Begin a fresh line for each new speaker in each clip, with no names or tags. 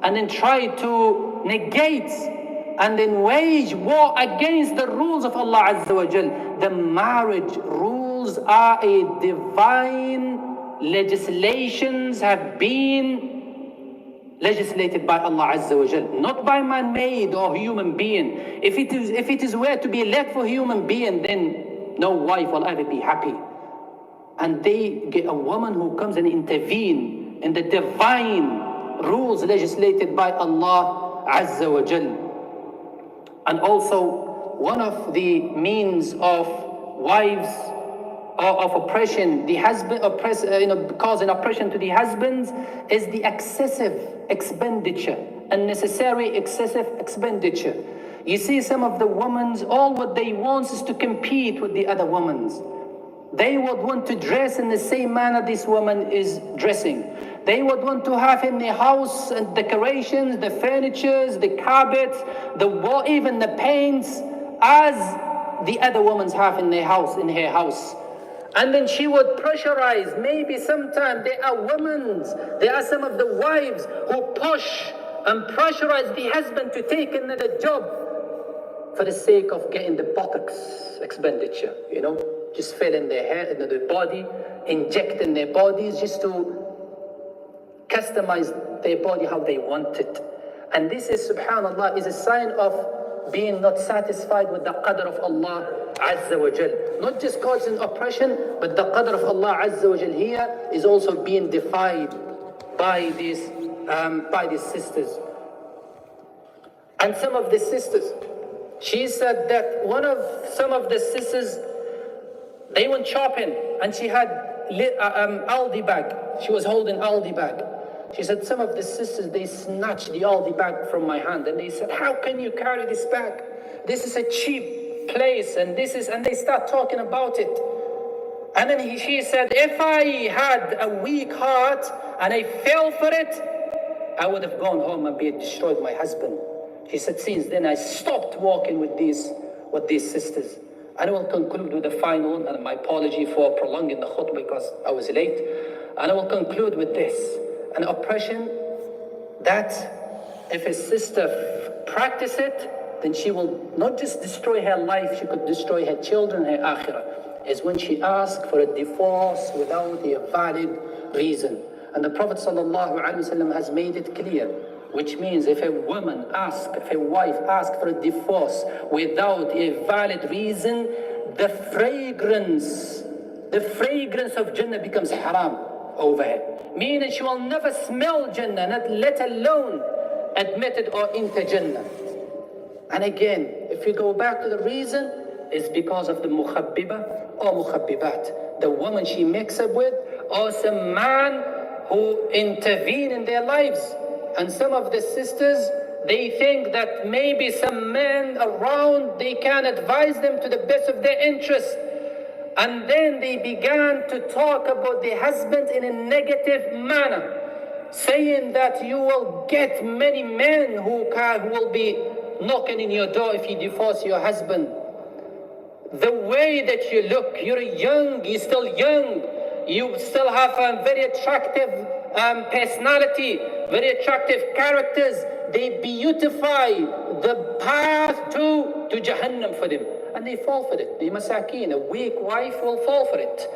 and then try to negate and then wage war against the rules of Allah Azza wa Jal. The marriage rules are a divine legislations, have been legislated by Allah Azza wa Jal, not by man-made or human being. If it is were to be left for human being, then no wife will ever be happy. And they get a woman who comes and intervene in the divine rules legislated by Allah Azza wa Jal. And also, one of the means of wives or of oppression, the husband causing oppression to the husbands, is the excessive expenditure, unnecessary excessive expenditure. You see, some of the women, all what they want is to compete with the other women. They would want to dress in the same manner this woman is dressing. They would want to have in the house and decorations, the furnitures, the carpets, the wall, even the paints, as the other women have in their house, And then she would pressurize. Maybe sometimes there are some of the wives who push and pressurize the husband to take another job for the sake of getting the buttocks expenditure, just fill in their hair, into their body, inject in their bodies just to customize their body how they want it. And this is, subhanAllah, is a sign of being not satisfied with the qadr of Allah Azza wa Jal. Not just causing oppression, but the qadr of Allah Azza wa Jal here is also being defied by these sisters. And some of the sisters, she said that some of the sisters, they went shopping and she had Aldi bag. She was holding Aldi bag. She said, some of the sisters, they snatched the Aldi bag from my hand and they said, how can you carry this bag? This is a cheap place and they start talking about it. And then she said, if I had a weak heart and I fell for it, I would have gone home and destroyed my husband. She said, since then I stopped walking with these sisters. And I will conclude with the final one, and my apology for prolonging the khutbah because I was late. And I will conclude with this: an oppression that if a sister practice it, then she will not just destroy her life, she could destroy her children, her akhirah, is when she asks for a divorce without a valid reason. And the Prophet ﷺ has made it clear, which means if a wife asks for a divorce without a valid reason, the fragrance of Jannah becomes haram over her. Meaning she will never smell Jannah, not let alone admitted or enter Jannah. And again, if we go back to the reason, it's because of the mukhabbiba or mukhabbibat, the woman she makes up with, or some man who intervene in their lives. And some of the sisters, they think that maybe some men around, they can advise them to the best of their interest. And then they began to talk about their husbands in a negative manner, saying that you will get many men who will be knocking in your door if you divorce your husband. The way that you look, you're still young, you still have a very attractive personality, very attractive characters. They beautify the path to Jahannam for them. And they fall for it. The masakeen, a weak wife will fall for it.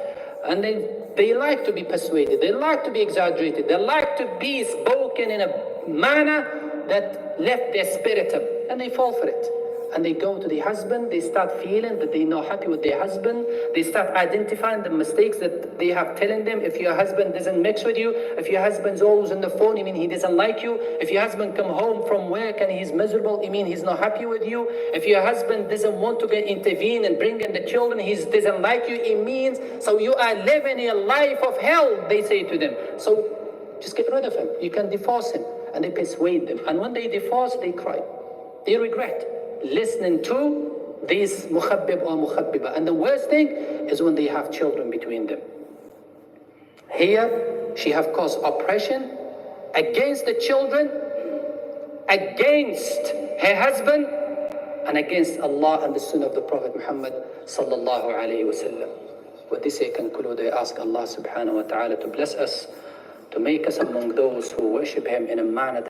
And they like to be persuaded. They like to be exaggerated. They like to be spoken in a manner that left their spirit up. And they fall for it. And they go to the husband, they start feeling that they're not happy with their husband. They start identifying the mistakes that they have telling them. If your husband doesn't mix with you, if your husband's always on the phone, you mean he doesn't like you. If your husband come home from work and he's miserable, you mean he's not happy with you. If your husband doesn't want to intervene and bring in the children, he doesn't like you, it means, so you are living a life of hell, they say to them. So just get rid of him. You can divorce him. And they persuade them. And when they divorce, they cry. They regret listening to these mukhabbib or mukhabbiba. And the worst thing is when they have children between them. Here, she have caused oppression against the children, against her husband, and against Allah and the Sunnah of the Prophet Muhammad sallallahu alayhi wa sallam. With this I conclude. I ask Allah subhanahu wa ta'ala to bless us, to make us among those who worship Him in a manner